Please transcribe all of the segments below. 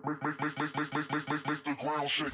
Make the ground shake.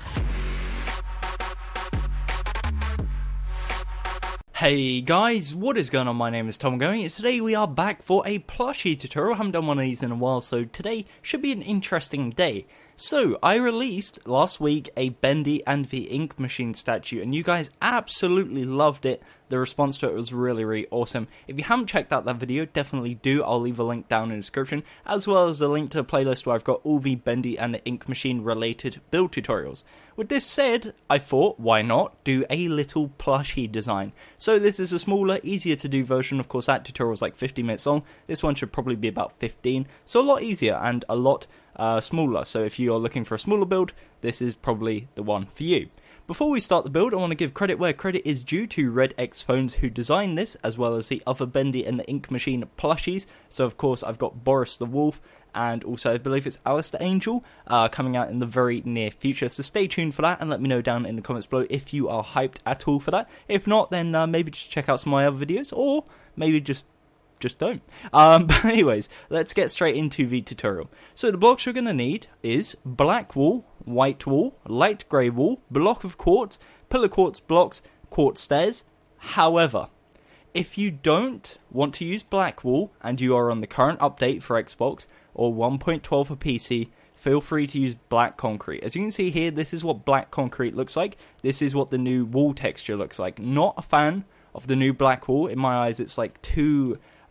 Hey guys, what is going on? My name is Tom Gummy, and today we are back for a plushie tutorial. I haven't done one of these in a while, so today should be an interesting day. So, I released last week a Bendy and the Ink Machine statue, and you guys absolutely loved it. The response to it was really awesome. If you haven't checked out that video, definitely do. I'll leave a link down in the description, as well as a link to a playlist where I've got all the Bendy and the Ink Machine related build tutorials. With this said, I thought, why not do a little plushie design? So this is a smaller, easier to do version. Of course, that tutorial is like 50 minutes long. This one should probably be about 15, so a lot easier and a lot smaller. So if you're looking for a smaller build, this is probably the one for you. Before we start the build, I want to give credit where credit is due to RedXPhones, who designed this, as well as the other Bendy and the Ink Machine plushies. So of course I've got Boris the Wolf, and also I believe it's Alice the Angel, coming out in the very near future. So stay tuned for that, and let me know down in the comments below if you are hyped at all for that. If not, then maybe just check out some of my other videos, or maybe just don't. But anyways, let's get straight into the tutorial. So the blocks you're going to need is black wool, white wool, light grey wool, block of quartz, pillar quartz blocks, quartz stairs. However, if you don't want to use black wool and you are on the current update for Xbox or 1.12 for PC, feel free to use black concrete. As you can see here, this is what black concrete looks like. This is what the new wool texture looks like. Not a fan of the new black wool. In my eyes, it's like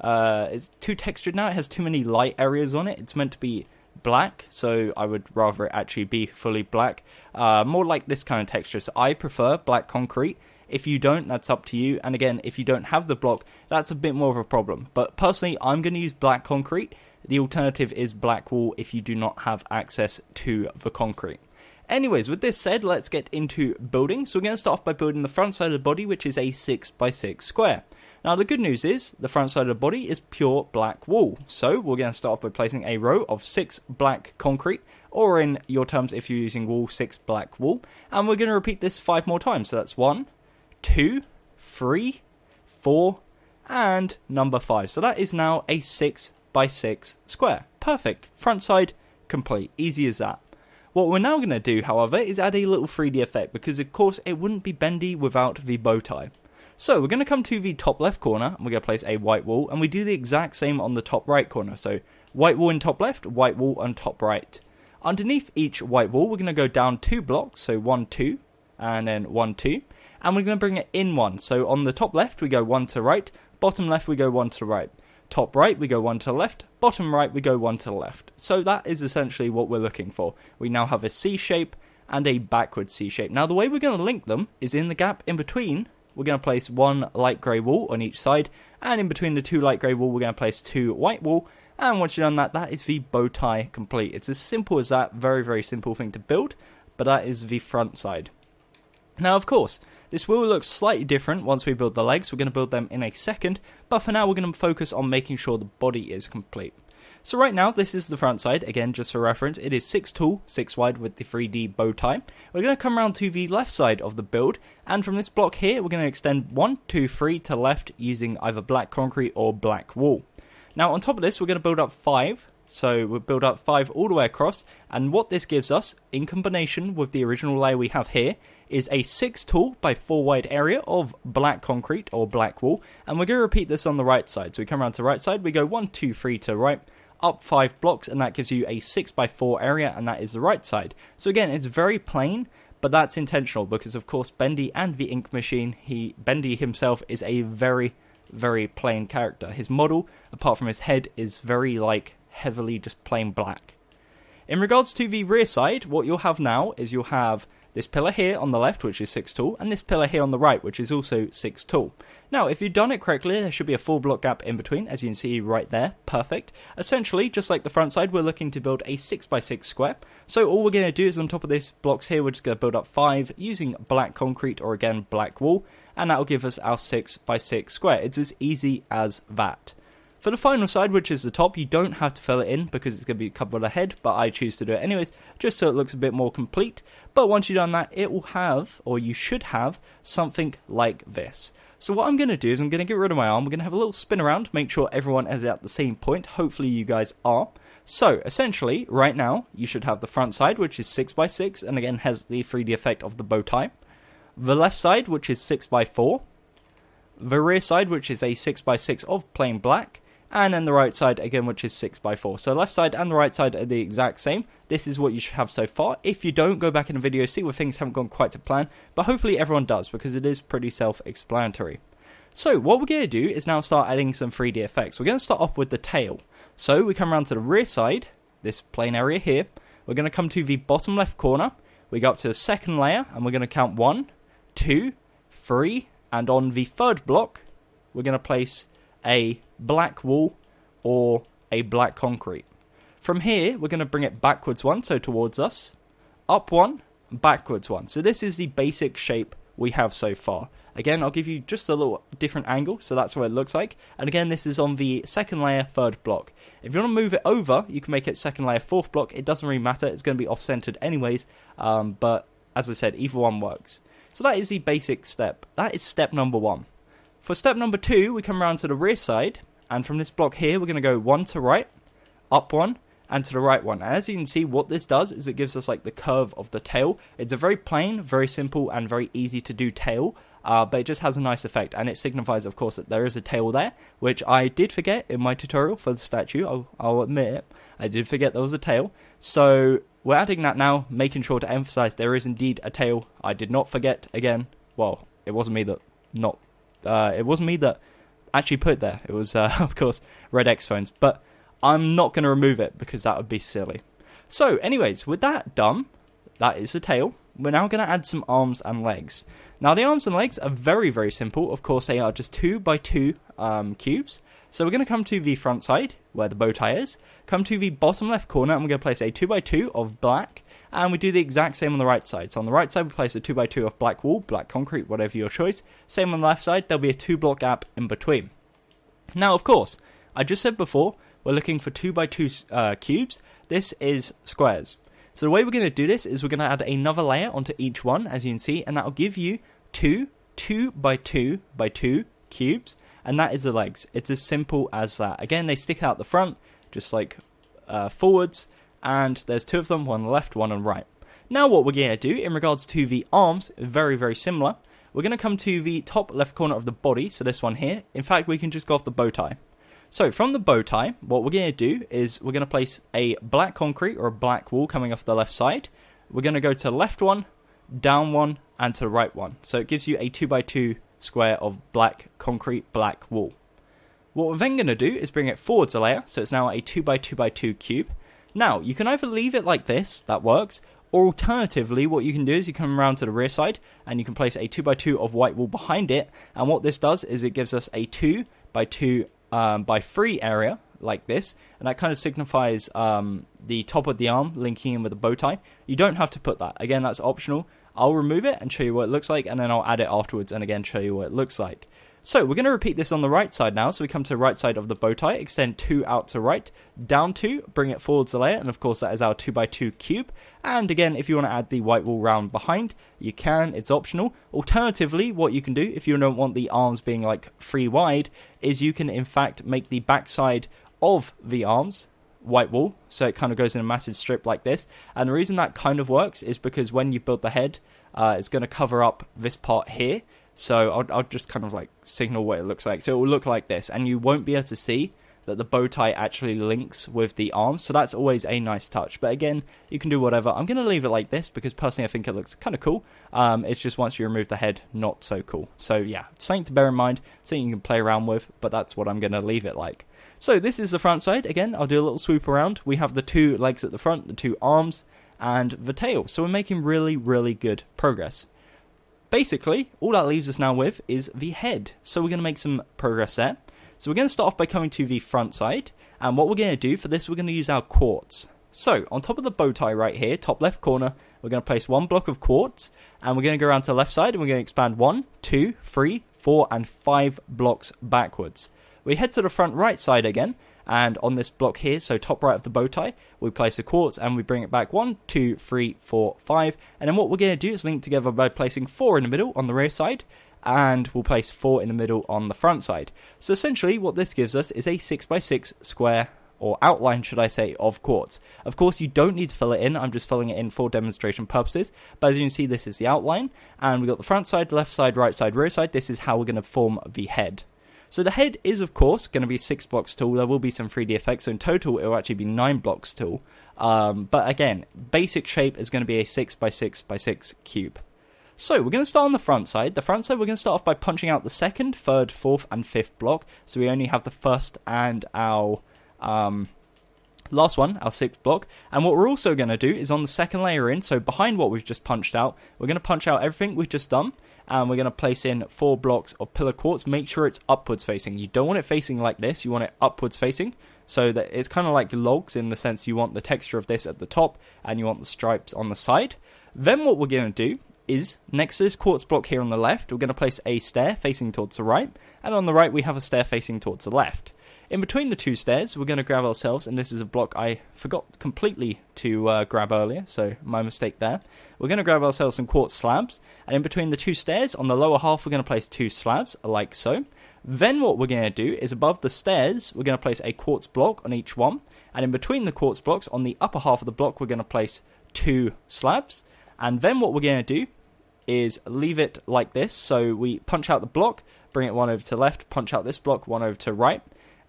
it's too textured now. It has too many light areas on it. It's meant to be black, so I would rather it actually be fully black. More like this kind of texture, so I prefer black concrete. If you don't, that's up to you. And again, if you don't have the block, that's a bit more of a problem. But personally, I'm going to use black concrete. The alternative is black wool if you do not have access to the concrete. Anyways, with this said, let's get into building. So we're going to start off by building the front side of the body, which is a 6x6 square. Now the good news is, the front side of the body is pure black wool. So we're going to start off by placing a row of 6 black concrete, or in your terms if you're using wool, 6 black wool. And we're going to repeat this 5 more times. So that's 1, 2, 3, 4, and number 5. So that is now a 6x6 square. Perfect. Front side complete. Easy as that. What we're now going to do, however, is add a little 3D effect, because of course it wouldn't be Bendy without the bow tie. So we're going to come to the top left corner, and we're going to place a white wool, and we do the exact same on the top right corner. So white wool in top left, white wool on top right. Underneath each white wool, we're going to go down 2 blocks, so 1, 2, and then 1, 2. And we're going to bring it in 1. So on the top left, we go 1 to right, bottom left, we go 1 to right. Top right, we go 1 to the left, bottom right, we go 1 to the left. So that is essentially what we're looking for. We now have a C shape and a backward C shape. Now the way we're going to link them is in the gap in between. We're going to place 1 light grey wool on each side, and in between the 2 light grey wool, we're going to place 2 white wool. And once you've done that, that is the bow tie complete. It's as simple as that. Very simple thing to build, but that is the front side. Now, of course, this will look slightly different once we build the legs. We're going to build them in a second, but for now, we're going to focus on making sure the body is complete. So right now, this is the front side. Again, just for reference, it is 6 tall, 6 wide with the 3D bow tie. We're going to come around to the left side of the build, and from this block here, we're going to extend 1, 2, 3 to the left using either black concrete or black wool. Now, on top of this, we're going to build up 5. So we'll build up 5 all the way across, and what this gives us, in combination with the original layer we have here, is a 6 tall by 4 wide area of black concrete or black wool, and we're going to repeat this on the right side. So we come around to the right side, we go 1, 2, 3 to the right, up 5 blocks, and that gives you a 6 by 4 area, and that is the right side. So again, it's very plain, but that's intentional, because of course Bendy and the Ink Machine, Bendy himself is a very plain character. His model, apart from his head, is very heavily just plain black. In regards to the rear side, what you'll have now is you'll have this pillar here on the left, which is 6 tall, and this pillar here on the right, which is also 6 tall. Now, if you've done it correctly, there should be a 4 block gap in between, as you can see right there. Perfect. Essentially, just like the front side, we're looking to build a 6x6 square. So all we're going to do is on top of this blocks here, we're just going to build up 5 using black concrete or again black wool, and that will give us our 6x6 square. It's as easy as that. For the final side, which is the top, you don't have to fill it in because it's going to be covered ahead, but I choose to do it anyways, just so it looks a bit more complete. But once you've done that, it will have, or you should have, something like this. So what I'm going to do is I'm going to get rid of my arm, we're going to have a little spin around, make sure everyone is at the same point, hopefully you guys are. So essentially, right now, you should have the front side, which is 6x6, and again has the 3D effect of the bow tie. The left side, which is 6x4. The rear side, which is a 6x6 of plain black. And then the right side, again, which is 6x4. So the left side and the right side are the exact same. This is what you should have so far. If you don't, go back in the video, see where things haven't gone quite to plan. But hopefully everyone does, because it is pretty self-explanatory. So what we're going to do is now start adding some 3D effects. We're going to start off with the tail. So we come around to the rear side, this plain area here. We're going to come to the bottom left corner. We go up to the second layer, and we're going to count 1, 2, 3. And on the third block, we're going to place a black wool or a black concrete. From here, we're going to bring it backwards one, so towards us, up one, backwards one. So this is the basic shape we have so far. Again, I'll give you just a little different angle, so that's what it looks like. And again, this is on the second layer, third block. If you want to move it over, you can make it second layer, fourth block. It doesn't really matter. It's going to be off-centered anyways, but as I said, either one works. So that is the basic step. That is step number 1. For step number 2, we come around to the rear side, and from this block here, we're going to go 1 to right, up 1, and to the right 1. And as you can see, what this does is it gives us like the curve of the tail. It's a very plain, very simple, and very easy to do tail, but it just has a nice effect, and it signifies, of course, that there is a tail there, which I did forget in my tutorial for the statue. I'll admit it. I did forget there was a tail. So we're adding that now, making sure to emphasize there is indeed a tail. I did not forget again. Well, it wasn't me that actually put it there. It was, of course, RedXPhones. But I'm not going to remove it because that would be silly. So, anyways, with that done, that is the tail. We're now going to add some arms and legs. Now, the arms and legs are very, very simple. Of course, they are just 2x2 cubes. So we're going to come to the front side, where the bow tie is, come to the bottom left corner, and we're going to place a 2x2 of black, and we do the exact same on the right side. So on the right side, we place a 2x2 of black wool, black concrete, whatever your choice. Same on the left side, there'll be a 2-block gap in between. Now, of course, I just said before, we're looking for 2x2 cubes. This is squares. So the way we're going to do this is we're going to add another layer onto each one, as you can see, and that will give you 2x2 cubes. And that is the legs. It's as simple as that. Again, they stick out the front, just like forwards, and there's 2 of them, one on the left, one on the right. Now what we're going to do in regards to the arms, very, very similar. We're going to come to the top left corner of the body, so this one here. In fact, we can just go off the bow tie. So from the bow tie, what we're going to do is we're going to place a black concrete or a black wool coming off the left side. We're going to go to the left one, down one, and to the right one. So it gives you a 2x2 square of black concrete, black wool. What we're then going to do is bring it forwards a layer, so it's now a 2x2x2 cube. Now, you can either leave it like this, that works, or alternatively, what you can do is you come around to the rear side, and you can place a 2x2 of white wool behind it, and what this does is it gives us a 2x2 by 3 area, like this, and that kind of signifies the top of the arm linking in with the bow tie. You don't have to put that. Again, that's optional. I'll remove it and show you what it looks like, and then I'll add it afterwards and again show you what it looks like. So we're going to repeat this on the right side now. So we come to the right side of the bow tie, extend 2 out to right, down 2, bring it forwards a layer, and of course that is our 2x2 cube. And again, if you want to add the white wool round behind, you can, it's optional. Alternatively, what you can do, if you don't want the arms being like 3 wide, is you can in fact make the back side of the arms white wool, so it kind of goes in a massive strip like this. And the reason that kind of works is because when you build the head, it's going to cover up this part here. So I'll just kind of like signal what it looks like. So it will look like this, and you won't be able to see that the bow tie actually links with the arms. So that's always a nice touch. But again, you can do whatever. I'm going to leave it like this because personally I think it looks kind of cool. It's just once you remove the head, not so cool. So yeah, something to bear in mind, something you can play around with, but that's what I'm going to leave it like. So this is the front side. Again, I'll do a little swoop around. We have the 2 legs at the front, the 2 arms, and the tail. So we're making really, really good progress. Basically, all that leaves us now with is the head. So we're going to make some progress there. So we're going to start off by coming to the front side. And what we're going to do for this, we're going to use our quartz. So on top of the bow tie right here, top left corner, we're going to place 1 block of quartz. And we're going to go around to the left side and we're going to expand 1, 2, 3, 4, and 5 blocks backwards. We head to the front right side again, and on this block here, so top right of the bow tie, we place a quartz and we bring it back 1, 2, 3, 4, 5, and then what we're going to do is link together by placing 4 in the middle on the rear side, and we'll place 4 in the middle on the front side. So essentially what this gives us is a 6x6 square or outline should I say, of quartz. Of course, you don't need to fill it in, I'm just filling it in for demonstration purposes, but as you can see, this is the outline, and we've got the front side, left side, right side, rear side. This is how we're going to form the head. So the head is, of course, going to be 6 blocks tall. There will be some 3D effects, so in total, it will actually be 9 blocks tall. But again, basic shape is going to be a 6x6x6 cube. So we're going to start on the front side. The front side, we're going to start off by punching out the 2nd, 3rd, 4th, and 5th block. So we only have the 1st and our last one, our 6th block. And what we're also going to do is on the 2nd layer in, so behind what we've just punched out, we're going to punch out everything we've just done. And we're going to place in 4 blocks of pillar quartz. Make sure it's upwards facing. You don't want it facing like this. You want it upwards facing. So that it's kind of like logs in the sense you want the texture of this at the top and you want the stripes on the side. Then what we're going to do is, next to this quartz block here on the left, we're going to place a stair facing towards the right, and on the right we have a stair facing towards the left. In between the 2 stairs, we're going to grab ourselves, and this is a block I forgot completely to grab earlier, so my mistake there. We're going to grab ourselves some quartz slabs, and in between the 2 stairs, on the lower half, we're going to place 2 slabs, like so. Then what we're going to do is above the stairs, we're going to place a quartz block on each one, and in between the quartz blocks, on the upper half of the block, we're going to place 2 slabs. And then what we're going to do is leave it like this. So we punch out the block, bring it one over to left, punch out this block, one over to right.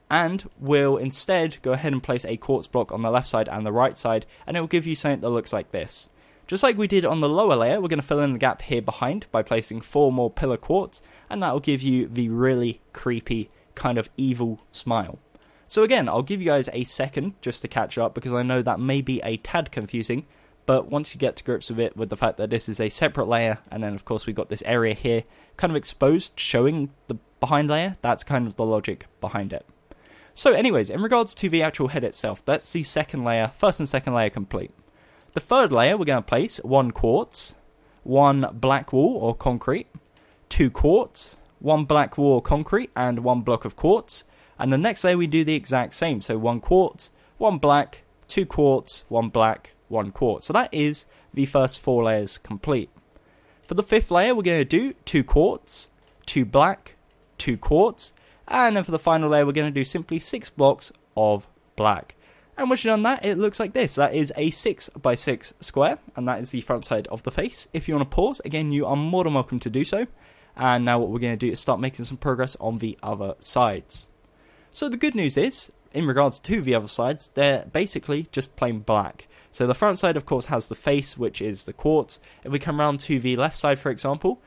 And we'll instead go ahead and place a quartz block on the left side and the right side. And it will give you something that looks like this. Just like we did on the lower layer, we're going to fill in the gap here behind by placing 4 more pillar quartz. And that will give you the really creepy kind of evil smile. So again, I'll give you guys a second just to catch up because I know that may be a tad confusing. But once you get to grips with it, with the fact that this is a separate layer, and then of course we've got this area here kind of exposed, showing the behind layer, that's kind of the logic behind it. So anyways, in regards to the actual head itself, that's the second layer, first and second layer complete. The third layer, we're going to place 1 quartz, 1 black wall or concrete, 2 quartz, 1 black wall or concrete, and 1 block of quartz. And the next layer we do the exact same, so 1 quartz, 1 black, 2 quartz, 1 black, 1 quartz. So that is the first 4 layers complete. For the 5th layer, we're going to do 2 quartz, 2 black, 2 quartz, and then for the final layer, we're going to do simply 6 blocks of black. And once you've done that, it looks like this. That is a 6x6 square, and that is the front side of the face. If you want to pause, again, you are more than welcome to do so. And now what we're going to do is start making some progress on the other sides. So the good news is, in regards to the other sides, they're basically just plain black. So the front side, of course, has the face, which is the quartz. If we come around to the left side, for example,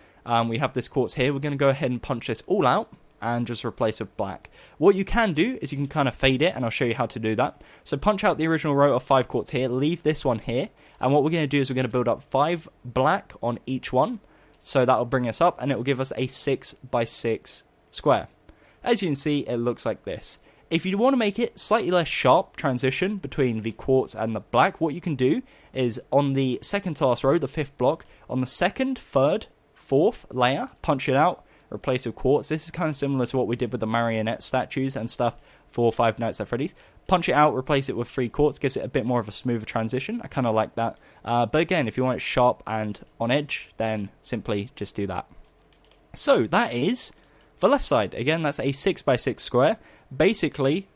we have this quartz here. We're going to go ahead and punch this all out and just replace with black. What you can do is you can kind of fade it, and I'll show you how to do that. So punch out the original row of 5 quartz here, leave this one here, and what we're going to do is we're going to build up 5 black on each one. So that will bring us up, and it will give us a 6x6 square. As you can see, it looks like this. If you want to make it slightly less sharp transition between the quartz and the black, what you can do is on the second to last row, the 5th block, on the 2nd, 3rd, 4th layer, punch it out, replace with quartz. This is kind of similar to what we did with the marionette statues and stuff for Five Nights at Freddy's. Punch it out, replace it with 3 quartz, gives it a bit more of a smoother transition. I kind of like that. But again, if you want it sharp and on edge, then simply just do that. So that is the left side. Again, that's a 6x6 square. Basically,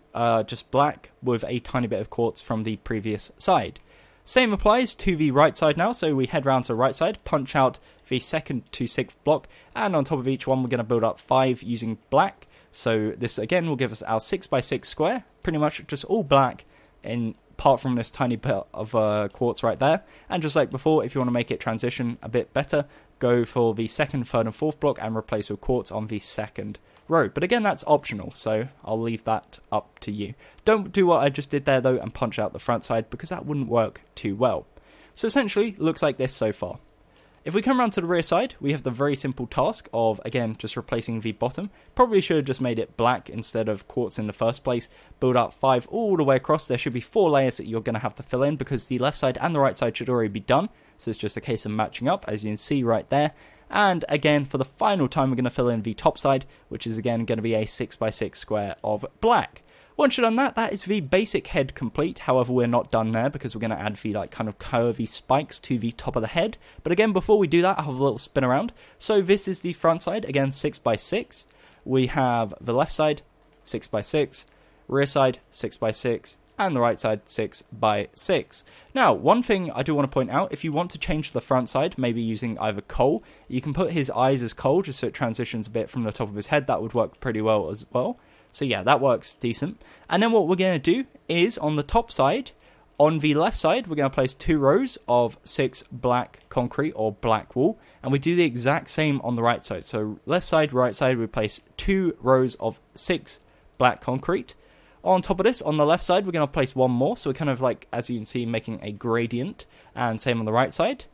just black with a tiny bit of quartz from the previous side. Same applies to the right side now, so we head round to the right side, punch out the 2nd to 6th block, and on top of each one we're going to build up 5 using black. So this again will give us our 6x6 square, pretty much just all black, apart from this tiny bit of quartz right there. And just like before, if you want to make it transition a bit better, go for the 2nd, 3rd and 4th block and replace with quartz on the 2nd row. But again, that's optional, so I'll leave that up to you. Don't do what I just did there though and punch out the front side, because that wouldn't work too well. So essentially, looks like this so far. If we come around to the rear side, we have the very simple task of, again, just replacing the bottom. Probably should have just made it black instead of quartz in the first place. Build up 5 all the way across. There should be 4 layers that you're going to have to fill in, because the left side and the right side should already be done. So it's just a case of matching up, as you can see right there. And again, for the final time, we're going to fill in the top side, which is again going to be a 6x6 square of black. Once you've done that, that is the basic head complete. However, we're not done there, because we're going to add the kind of curvy spikes to the top of the head. But again, before we do that, I'll have a little spin around. So this is the front side, again 6x6. We have the left side 6x6, rear side 6x6, and the right side 6 by 6. Now, one thing I do want to point out, if you want to change the front side, maybe using either coal, you can put his eyes as coal just so it transitions a bit from the top of his head. That would work pretty well as well. So yeah, that works decent. And then what we're going to do is on the top side, on the left side, we're going to place 2 rows of 6 black concrete or black wool. And we do the exact same on the right side. So left side, right side, we place 2 rows of 6 black concrete. On top of this, on the left side, we're going to place 1 more. So we're kind of like, as you can see, making a gradient. And same on the right side.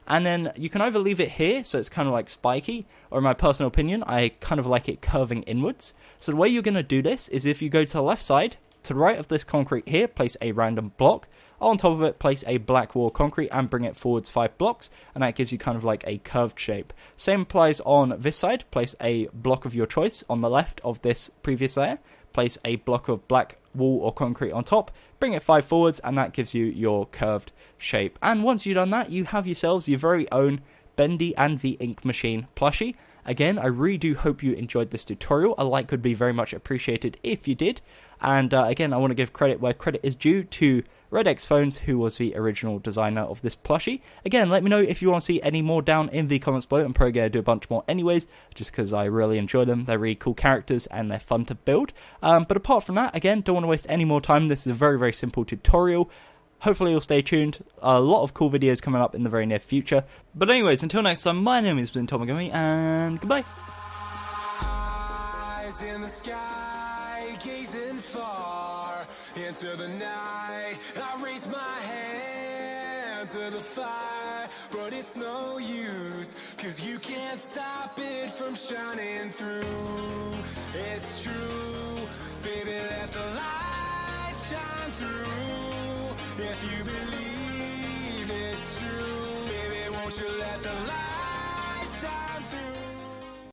And then you can either leave it here, so it's kind of like spiky, or in my personal opinion, I kind of like it curving inwards. So the way you're going to do this is if you go to the left side, to the right of this concrete here, place a random block. On top of it, place a black wall concrete and bring it forwards 5 blocks, and that gives you kind of like a curved shape. Same applies on this side. Place a block of your choice on the left of this previous layer. Place a block of black wool or concrete on top, bring it 5 forwards, and that gives you your curved shape. And once you've done that, you have yourselves your very own Bendy and the Ink Machine plushie. Again, I really do hope you enjoyed this tutorial. A like would be very much appreciated if you did. And again, I want to give credit where credit is due to RedXPhones, who was the original designer of this plushie. Again, let me know if you want to see any more down in the comments below. I'm probably going to do a bunch more anyways, just because I really enjoy them. They're really cool characters and they're fun to build. But apart from that, again, don't want to waste any more time. This is a very, very simple tutorial. Hopefully you'll stay tuned. A lot of cool videos coming up in the very near future. But anyways, until next time, my name has been Gummy, and goodbye. Eyes in the sky, gazing far into the night. I raise my hand to the fire, but it's no use, 'cause you can't stop it from shining through. It's true, baby, let the light shine through. If you believe it's true, baby, won't you let the light